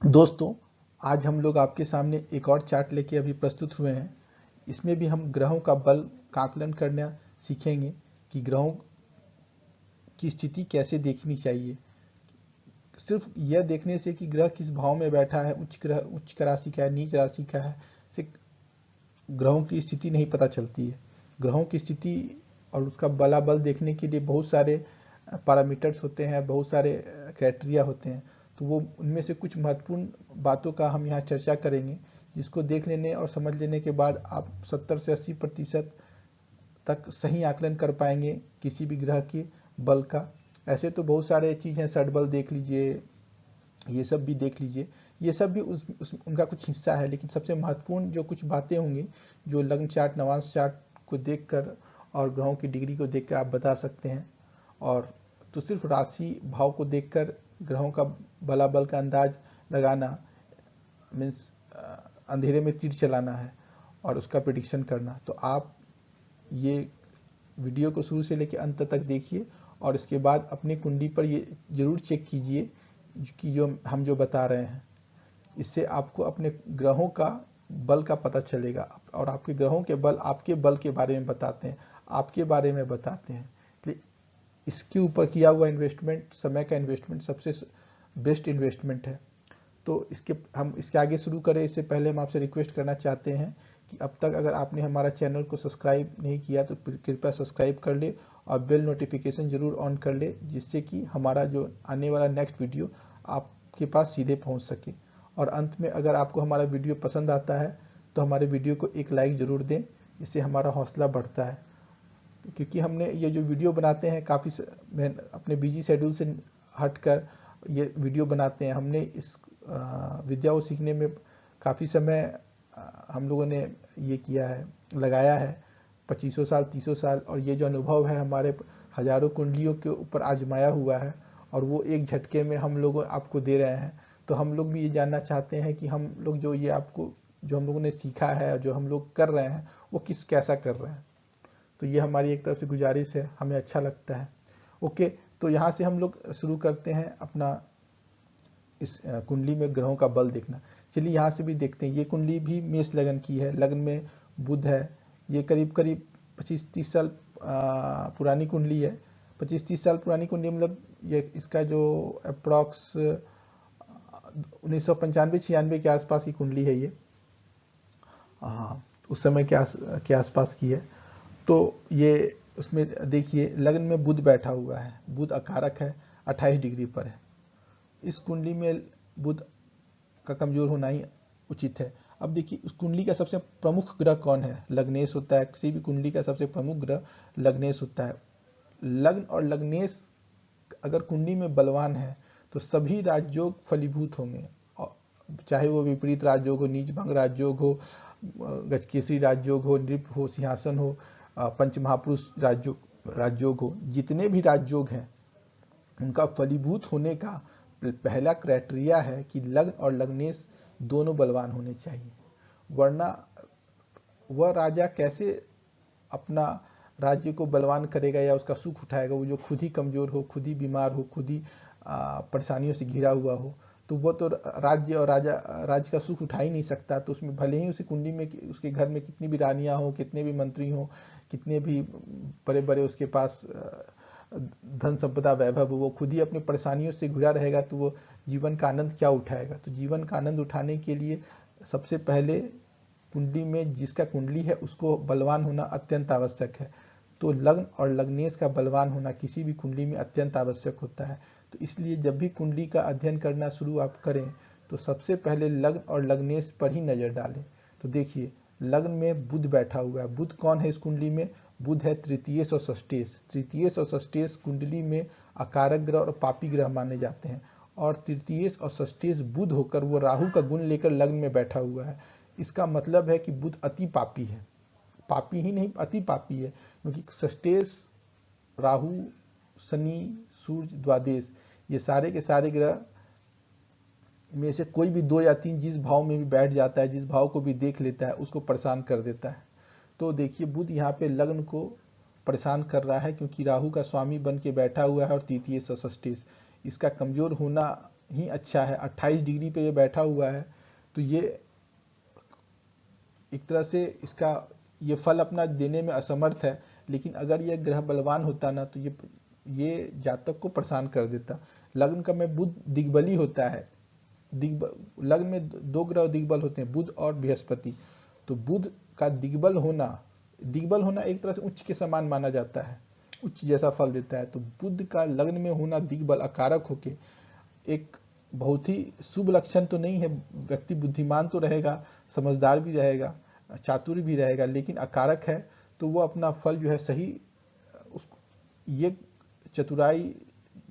दोस्तों, आज हम लोग आपके सामने एक और चार्ट लेके अभी प्रस्तुत हुए हैं। इसमें भी हम ग्रहों का बल का आकलन करना सीखेंगे कि ग्रहों की स्थिति कैसे देखनी चाहिए। सिर्फ यह देखने से कि ग्रह किस भाव में बैठा है, उच्च राशि का है, नीच राशि का है, से ग्रहों की स्थिति नहीं पता चलती है। ग्रहों की स्थिति और उसका बलाबल देखने के लिए बहुत सारे पैरामीटर्स होते हैं, बहुत सारे क्राइटेरिया होते हैं। तो वो उनमें से कुछ महत्वपूर्ण बातों का हम यहाँ चर्चा करेंगे, जिसको देख लेने और समझ लेने के बाद आप 70 से 80% तक सही आकलन कर पाएंगे किसी भी ग्रह के बल का। ऐसे तो बहुत सारे चीज़ हैं, सड बल देख लीजिए, ये सब भी देख लीजिए। ये सब भी उनका कुछ हिस्सा है, लेकिन सबसे महत्वपूर्ण जो कुछ बातें होंगी, जो लग्न चार्ट, नवांश चार्ट को देखकर और ग्रहों की डिग्री को देखकर आप बता सकते हैं। और तो सिर्फ राशि भाव को देखकर ग्रहों का बलाबल का अंदाज लगाना मीन्स अंधेरे में तीर चलाना है और उसका प्रिडिक्शन करना। तो आप ये वीडियो को शुरू से लेकर अंत तक देखिए और इसके बाद अपनी कुंडली पर ये जरूर चेक कीजिए कि जो बता रहे हैं, इससे आपको अपने ग्रहों का बल का पता चलेगा। और आपके ग्रहों के बल आपके बल के बारे में बताते हैं, आपके बारे में बताते हैं। इसलिए इसके ऊपर किया हुआ इन्वेस्टमेंट, समय का इन्वेस्टमेंट सबसे बेस्ट इन्वेस्टमेंट है। तो हम इसके आगे शुरू करें इससे पहले हम आपसे रिक्वेस्ट करना चाहते हैं कि अब तक अगर आपने हमारा चैनल को सब्सक्राइब नहीं किया तो कृपया सब्सक्राइब कर ले और बेल नोटिफिकेशन जरूर ऑन कर ले, जिससे कि हमारा जो आने वाला नेक्स्ट वीडियो आपके पास सीधे पहुंच सके। और अंत में अगर आपको हमारा वीडियो पसंद आता है तो हमारे वीडियो को एक लाइक ज़रूर दें, इससे हमारा हौसला बढ़ता है। क्योंकि हमने ये जो वीडियो बनाते हैं काफ़ी अपने बिजी शेड्यूल से हटकर ये वीडियो बनाते हैं। हमने इस विद्या को सीखने में काफ़ी समय हम लोगों ने ये किया है, लगाया है, 2500 साल, 30 साल। और ये जो अनुभव है हमारे हजारों कुंडलियों के ऊपर आजमाया हुआ है और वो एक झटके में हम लोग आपको दे रहे हैं। तो हम लोग भी ये जानना चाहते हैं कि हम लोग जो ये आपको जो हम लोगों ने सीखा है, जो हम लोग कर रहे हैं, वो कैसा कर रहे हैं। तो ये हमारी एक तरफ से गुजारिश है, हमें अच्छा लगता है। ओके, तो यहाँ से हम लोग शुरू करते हैं अपना इस कुंडली में ग्रहों का बल देखना। चलिए यहाँ से भी देखते हैं। ये कुंडली भी मेष लगन की है, लगन में बुध है। ये करीब करीब 25-30 साल पुरानी कुंडली है। 25-30 साल पुरानी कुंडली मतलब ये इसका जो अप्रॉक्स 1995-96 के आसपास की कुंडली है ये। हाँ, उस समय के आसपास की है। तो ये उसमें देखिए लग्न में बुध बैठा हुआ है, बुध अकारक है, 28 डिग्री पर है। इस कुंडली में बुध का कमजोर होना ही उचित है। अब देखिए उस कुंडली का सबसे प्रमुख ग्रह कौन है? लग्नेश होता है। किसी भी कुंडली का सबसे प्रमुख ग्रह लग्नेश होता है। लग्न और लग्नेश अगर कुंडली में बलवान है तो सभी राजयोग फलीभूत होंगे। चाहे वो विपरीत राजयोग हो, नीच भंग राजयोग हो, गजकेसरी राजयोग हो, नृप हो, सिंहासन हो, पंच महापुरुष राजयोग हो, जितने भी राजयोग हैं उनका फलीभूत होने का पहला क्राइटेरिया है कि लग्न और लग्नेश दोनों बलवान होने चाहिए। वरना वह राजा कैसे अपना राज्य को बलवान करेगा या उसका सुख उठाएगा, वो जो खुद ही कमजोर हो, खुद ही बीमार हो, खुद ही परेशानियों से घिरा हुआ हो। तो वो तो राज्य और राज्य का सुख उठा ही नहीं सकता। तो उसमें भले ही उसी कुंडली में उसके घर में कितनी भी रानियां हो, कितने भी मंत्री हो, कितने भी बड़े बड़े उसके पास धन संपदा वैभव हो, वो खुद ही अपनी परेशानियों से घिरा रहेगा तो वो जीवन का आनंद क्या उठाएगा। तो जीवन का आनंद उठाने के लिए सबसे पहले कुंडली में जिसका कुंडली है उसको बलवान होना अत्यंत आवश्यक है। तो लग्न और लग्नेश का बलवान होना किसी भी कुंडली में अत्यंत आवश्यक होता है। तो इसलिए जब भी कुंडली का अध्ययन करना शुरू आप करें तो सबसे पहले लग्न और लग्नेश पर ही नजर डालें। तो देखिए लग्न में बुध बैठा हुआ है। बुध कौन है इस कुंडली में? बुध है तृतीयेश और षष्ठेश। तृतीयेश और षष्ठेश कुंडली में अकारक ग्रह और पापी ग्रह माने जाते हैं। और तृतीयेश और षष्ठेश बुध होकर वो राहु का गुण लेकर लग्न में बैठा हुआ है। इसका मतलब है कि बुध अति पापी है। पापी ही नहीं, अति पापी है, क्योंकि षष्ठेश, राहु, शनि, सूर्य, द्वादश, ये सारे के सारे ग्रह में से कोई भी 2 या 3 जिस भाव में भी बैठ जाता है, जिस भाव को भी देख लेता है, उसको परेशान कर देता है। तो देखिए बुध यहाँ पे लग्न को परेशान कर रहा है, क्योंकि राहु का स्वामी बन के बैठा हुआ है और तृतीय षष्ठेश इसका कमजोर होना ही अच्छा है। 28 डिग्री पे ये बैठा हुआ है, तो ये एक तरह से इसका ये फल अपना देने में असमर्थ है। लेकिन अगर यह ग्रह बलवान होता ना, तो ये जातक को परेशान कर देता। लग्न का में बुध दिग्बली होता है। लग्न में दो ग्रह दिग्बल होते हैं, बुध और बृहस्पति। तो बुध का दिग्बल होना एक तरह से उच्च के समान माना जाता है, उच्च जैसा फल देता है। तो बुध का लग्न में होना दिग्बल अकारक होके एक बहुत ही शुभ लक्षण तो नहीं है। व्यक्ति बुद्धिमान तो रहेगा, समझदार भी रहेगा, चातुर भी रहेगा, लेकिन अकारक है तो वो अपना फल जो है सही, उस ये चतुराई,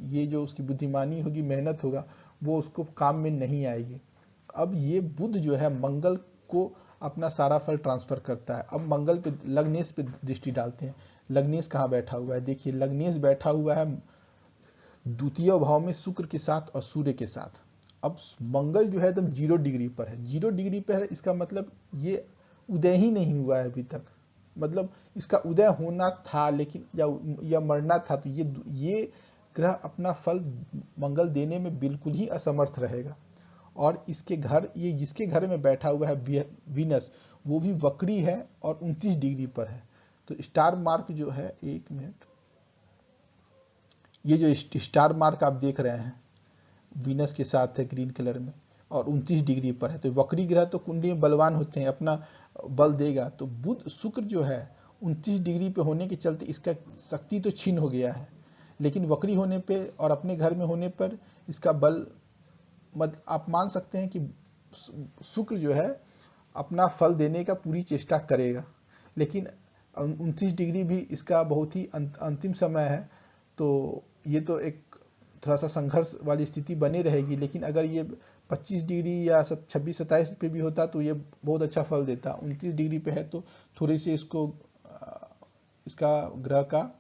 ये जो उसकी बुद्धिमानी होगी, मेहनत होगा, वो उसको काम में नहीं आएगी। अब ये बुध जो है मंगल को अपना सारा फल ट्रांसफर करता है। अब मंगल पे, लग्नेश पे दृष्टि डालते हैं। लग्नेश कहाँ बैठा हुआ है? देखिए, लग्नेश बैठा हुआ है द्वितीय भाव में शुक्र के साथ और सूर्य के साथ। अब मंगल जो है एकदम 0 डिग्री पर है। 0 डिग्री पर है, इसका मतलब ये उदय ही नहीं हुआ है अभी तक। मतलब इसका उदय होना था, लेकिन या मरना था। तो ये ग्रह अपना फल मंगल देने में बिल्कुल ही असमर्थ रहेगा। और इसके घर, ये जिसके घर में बैठा हुआ है वीनस, वो भी वक्री है और 29 डिग्री पर है। तो स्टार मार्क जो है, एक मिनट, ये जो स्टार मार्क आप देख रहे हैं वीनस के साथ है ग्रीन कलर में, और 29 डिग्री पर है। तो वक्री ग्रह तो कुंडली में बलवान होते हैं, अपना बल देगा। तो बुध शुक्र जो है 29 डिग्री पे होने के चलते इसका शक्ति तो छीन हो गया है, लेकिन वक्री होने पे और अपने घर में होने पर इसका बल, आप मान सकते हैं कि शुक्र जो है अपना फल देने का पूरी चेष्टा करेगा। लेकिन 29 डिग्री भी इसका बहुत ही अंतिम समय है। तो ये तो एक थोड़ा सा संघर्ष वाली स्थिति बनी रहेगी। लेकिन अगर ये 25 डिग्री या 26-27 पे भी होता तो ये बहुत अच्छा फल देता। 29 डिग्री पे है तो थोड़ी सी इसको इसका ग्रह का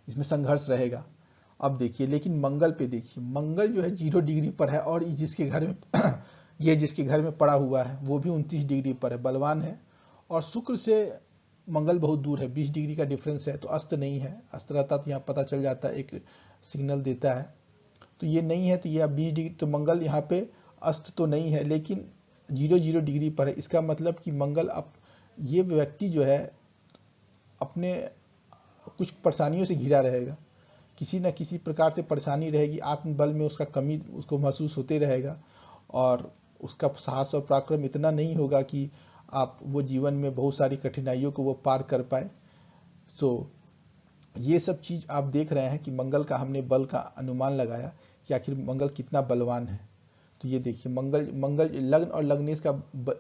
इसमें संघर्ष रहेगा। अब देखिए, लेकिन मंगल पे देखिए, मंगल जो है 0 डिग्री पर है, और जिसके घर में ये जिसके घर में पड़ा हुआ है वो भी 29 डिग्री पर है, बलवान है। और शुक्र से मंगल बहुत दूर है, 20 डिग्री का डिफरेंस है। तो अस्त नहीं है, अस्त रहता तो यहाँ पता चल जाता, एक सिग्नल देता है। तो ये नहीं है, तो ये 20 डिग्री, तो मंगल यहाँ पे अस्त तो नहीं है, लेकिन 0 डिग्री पर है। इसका मतलब कि मंगल, अब ये व्यक्ति जो है अपने कुछ परेशानियों से घिरा रहेगा, किसी न किसी प्रकार से परेशानी रहेगी, आत्मबल में उसका कमी उसको महसूस होते रहेगा, और उसका साहस और पराक्रम इतना नहीं होगा कि आप वो जीवन में बहुत सारी कठिनाइयों को वो पार कर पाए। सो ये सब चीज़ आप देख रहे हैं कि मंगल का हमने बल का अनुमान लगाया कि आखिर मंगल कितना बलवान है। तो ये देखिए, मंगल लग्न और लग्नेश का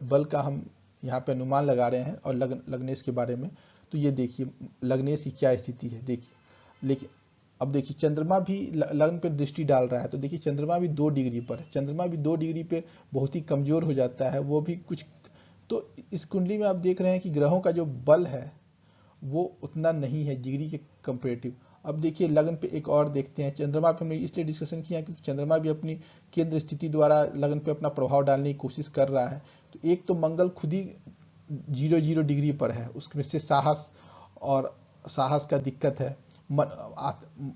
बल का हम यहाँ पे अनुमान लगा रहे हैं, और लग्नेश के बारे में। तो ये देखिए लग्नेश की क्या स्थिति है, देखिए। लेकिन अब देखिए, चंद्रमा भी लग्न पे दृष्टि डाल रहा है। तो देखिए, चंद्रमा भी 2 डिग्री पर है। चंद्रमा भी 2 डिग्री पे बहुत ही कमजोर हो जाता है, वो भी कुछ। तो इस कुंडली में आप देख रहे हैं कि ग्रहों का जो बल है वो उतना नहीं है डिग्री के कंपेरेटिव। अब देखिए, लग्न पे एक और देखते हैं। चंद्रमा पे हमने इसलिए डिस्कशन किया क्योंकि चंद्रमा भी अपनी केंद्र स्थिति द्वारा लग्न पे अपना प्रभाव डालने की कोशिश कर रहा है। तो एक तो मंगल खुद ही 0 डिग्री पर है, उसमें से साहस का दिक्कत है।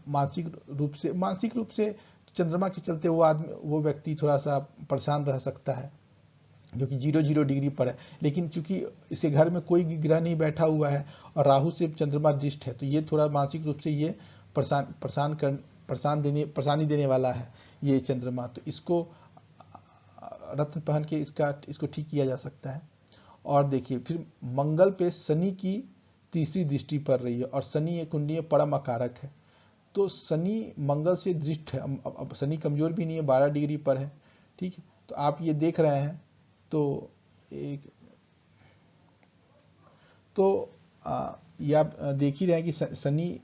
मानसिक रूप से चंद्रमा के चलते वो व्यक्ति थोड़ा सा परेशान रह सकता है, जो कि 0 डिग्री पर है। लेकिन चूंकि इसे घर में कोई ग्रह नहीं बैठा हुआ है और राहु से चंद्रमा दृष्ट है, तो ये थोड़ा मानसिक रूप से ये परेशानी देने वाला है ये चंद्रमा। तो इसको रत्न पहन के इसको ठीक किया जा सकता है। और देखिए, फिर मंगल पे शनि की तीसरी दृष्टि पड़ रही है, और शनि एक कुंडली में परम अकारक है। तो शनि मंगल से दृष्ट है। अब शनि कमजोर भी नहीं है, 12 डिग्री पर है, ठीक है। तो आप ये देख रहे हैं, तो एक तो ये आप देख ही रहे हैं कि शनि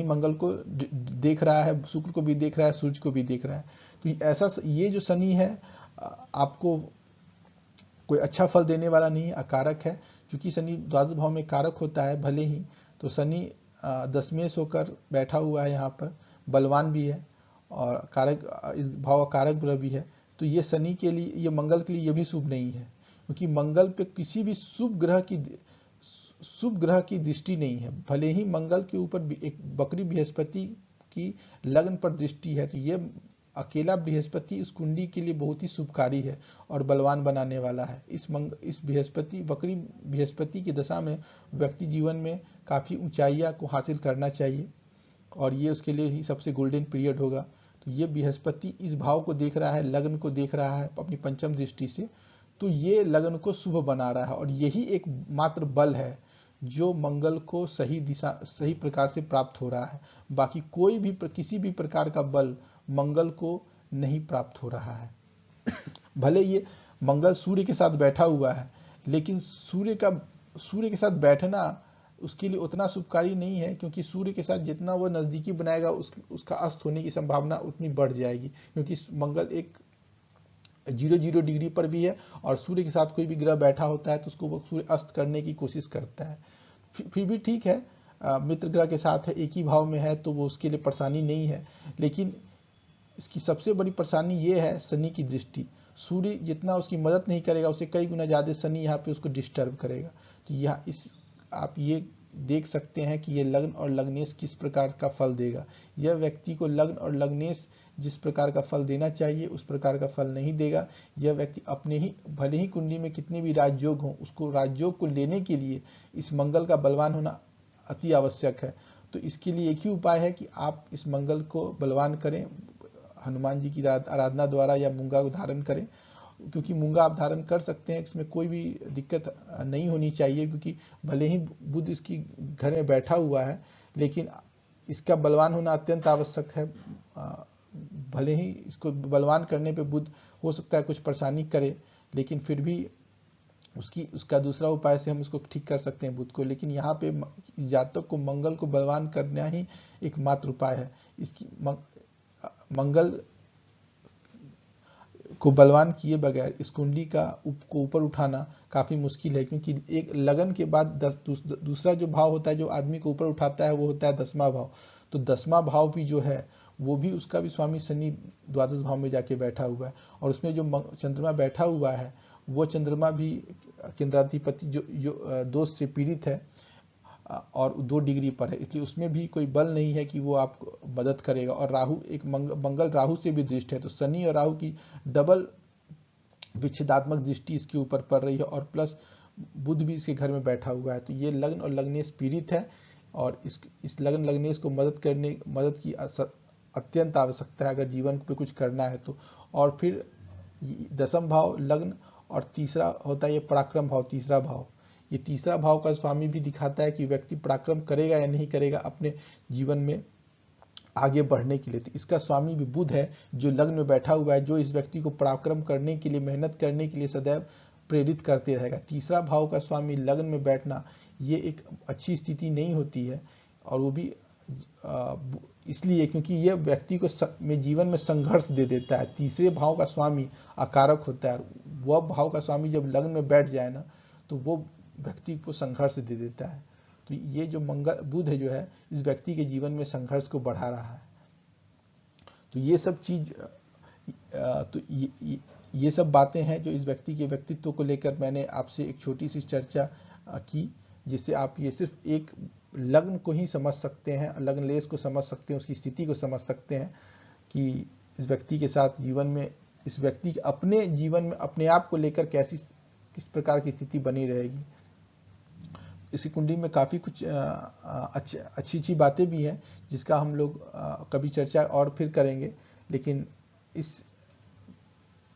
मंगल को देख रहा है, शुक्र को भी देख रहा है, सूर्य को भी देख रहा है। तो ऐसा ये जो शनि है आपको कोई अच्छा फल देने वाला नहीं है, अकारक है। क्योंकि शनि द्वादश भाव में कारक होता है भले ही, तो शनि दशमेश होकर बैठा हुआ है यहाँ पर, बलवान भी है और कारक, इस भाव कारक ग्रह भी है। तो ये शनि के लिए, ये मंगल के लिए ये भी शुभ नहीं है, क्योंकि मंगल पे किसी भी शुभ ग्रह की दृष्टि नहीं है। भले ही मंगल के ऊपर एक बकरी बृहस्पति की लग्न पर दृष्टि है, तो ये अकेला बृहस्पति इस कुंडली के लिए बहुत ही शुभकारी है और बलवान बनाने वाला है। इस बृहस्पति वक्री बृहस्पति की दशा में व्यक्ति जीवन में काफ़ी ऊंचाइयां को हासिल करना चाहिए और ये उसके लिए ही सबसे गोल्डन पीरियड होगा। तो ये बृहस्पति इस भाव को देख रहा है, लग्न को देख रहा है अपनी पंचम दृष्टि से, तो ये लग्न को शुभ बना रहा है और यही एक मात्र बल है जो मंगल को सही प्रकार से प्राप्त हो रहा है। बाकी कोई भी किसी भी प्रकार का बल मंगल को नहीं प्राप्त हो रहा है। भले ये मंगल सूर्य के साथ बैठा हुआ है, लेकिन सूर्य के साथ बैठना उसके लिए उतना शुभकारी नहीं है, क्योंकि सूर्य के साथ जितना वो नजदीकी बनाएगा उसका अस्त होने की संभावना उतनी बढ़ जाएगी, क्योंकि मंगल एक 0 डिग्री पर भी है और सूर्य के साथ कोई भी ग्रह बैठा होता है तो उसको वो सूर्य अस्त करने की कोशिश करता है। फिर भी ठीक है, मित्र ग्रह के साथ है, एक ही भाव में है, तो वो उसके लिए परेशानी नहीं है। लेकिन इसकी सबसे बड़ी परेशानी ये है शनि की दृष्टि। सूर्य जितना उसकी मदद नहीं करेगा, उससे कई गुना ज़्यादा शनि यहाँ पे उसको डिस्टर्ब करेगा। तो यहाँ आप ये देख सकते हैं कि ये लग्न और लग्नेश किस प्रकार का फल देगा। यह व्यक्ति को लग्न और लग्नेश जिस प्रकार का फल देना चाहिए उस प्रकार का फल नहीं देगा। यह व्यक्ति अपने ही भले ही कुंडली में कितने भी राजयोग हों, उसको राजयोग को लेने के लिए इस मंगल का बलवान होना अति आवश्यक है। तो इसके लिए एक ही उपाय है कि आप इस मंगल को बलवान करें, हनुमान जी की आराधना द्वारा या मूंगा को धारण करें, क्योंकि मूंगा आप धारण कर सकते हैं, इसमें कोई भी दिक्कत नहीं होनी चाहिए, क्योंकि भले ही बुध इसकी घर में बैठा हुआ है लेकिन इसका बलवान होना अत्यंत आवश्यक है। भले ही इसको बलवान करने पे बुध हो सकता है कुछ परेशानी करे, लेकिन फिर भी उसका दूसरा उपाय से हम इसको ठीक कर सकते हैं बुध को। लेकिन यहाँ पे जातक को मंगल को बलवान करना ही एकमात्र उपाय है। इसकी मंगल को बलवान किए बगैर इस कुंडली को ऊपर उठाना काफी मुश्किल है, क्योंकि एक लगन के बाद दूसरा जो भाव होता है जो आदमी को ऊपर उठाता है वो होता है 10वां भाव। तो 10वां भाव भी जो है वो भी उसका भी स्वामी शनि द्वादश भाव में जाके बैठा हुआ है और उसमें जो चंद्रमा बैठा हुआ है वो चंद्रमा भी केंद्राधिपति जो दोष से पीड़ित है और 2 डिग्री पर है, इसलिए उसमें भी कोई बल नहीं है कि वो आपको मदद करेगा। और राहु एक मंगल राहु से भी दृष्ट है, तो शनि और राहु की डबल विच्छेदात्मक दृष्टि इसके ऊपर पड़ रही है और प्लस बुध भी इसके घर में बैठा हुआ है। तो ये लग्न और लग्नेश पीड़ित है और इस लग्न लग्नेश को मदद की अत्यंत आवश्यकता है अगर जीवन पे कुछ करना है तो। और फिर 10वां भाव लग्न और तीसरा होता है ये पराक्रम भाव, तीसरा भाव। ये तीसरा भाव का स्वामी भी दिखाता है कि व्यक्ति पराक्रम करेगा या नहीं करेगा अपने जीवन में आगे बढ़ने के लिए। तो इसका स्वामी भी बुध है जो लग्न में बैठा हुआ है, जो इस व्यक्ति को पराक्रम करने के लिए, मेहनत करने के लिए सदैव प्रेरित करते रहेगा। तीसरा भाव का स्वामी लग्न में बैठना ये एक अच्छी स्थिति नहीं होती है, और वो भी इसलिए क्योंकि यह व्यक्ति को में जीवन में संघर्ष दे देता है। तीसरे भाव का स्वामी अकारक होता है, वह भाव का स्वामी जब लग्न में बैठ जाए ना तो वो व्यक्ति को संघर्ष दे देता है। तो ये जो बुध है जो है इस व्यक्ति के जीवन में संघर्ष को बढ़ा रहा है। तो ये सब चीज तो ये सब बातें हैं जो इस व्यक्ति के व्यक्तित्व को लेकर मैंने आपसे एक छोटी सी चर्चा की, जिससे आप ये सिर्फ एक लग्न को ही समझ सकते हैं, लग्न लेस को समझ सकते हैं, उसकी स्थिति को समझ सकते हैं कि इस व्यक्ति के साथ जीवन में, इस व्यक्ति के अपने जीवन में अपने आप को लेकर किस प्रकार की स्थिति बनी रहेगी। इसी कुंडली में काफ़ी कुछ अच्छी बातें भी हैं जिसका हम लोग कभी चर्चा और फिर करेंगे। लेकिन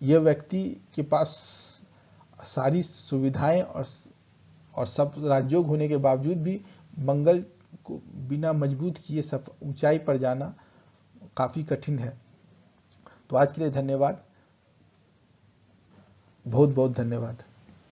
यह व्यक्ति के पास सारी सुविधाएं और सब राजयोग होने के बावजूद भी मंगल को बिना मजबूत किए ऊंचाई पर जाना काफ़ी कठिन है। तो आज के लिए धन्यवाद, बहुत बहुत धन्यवाद।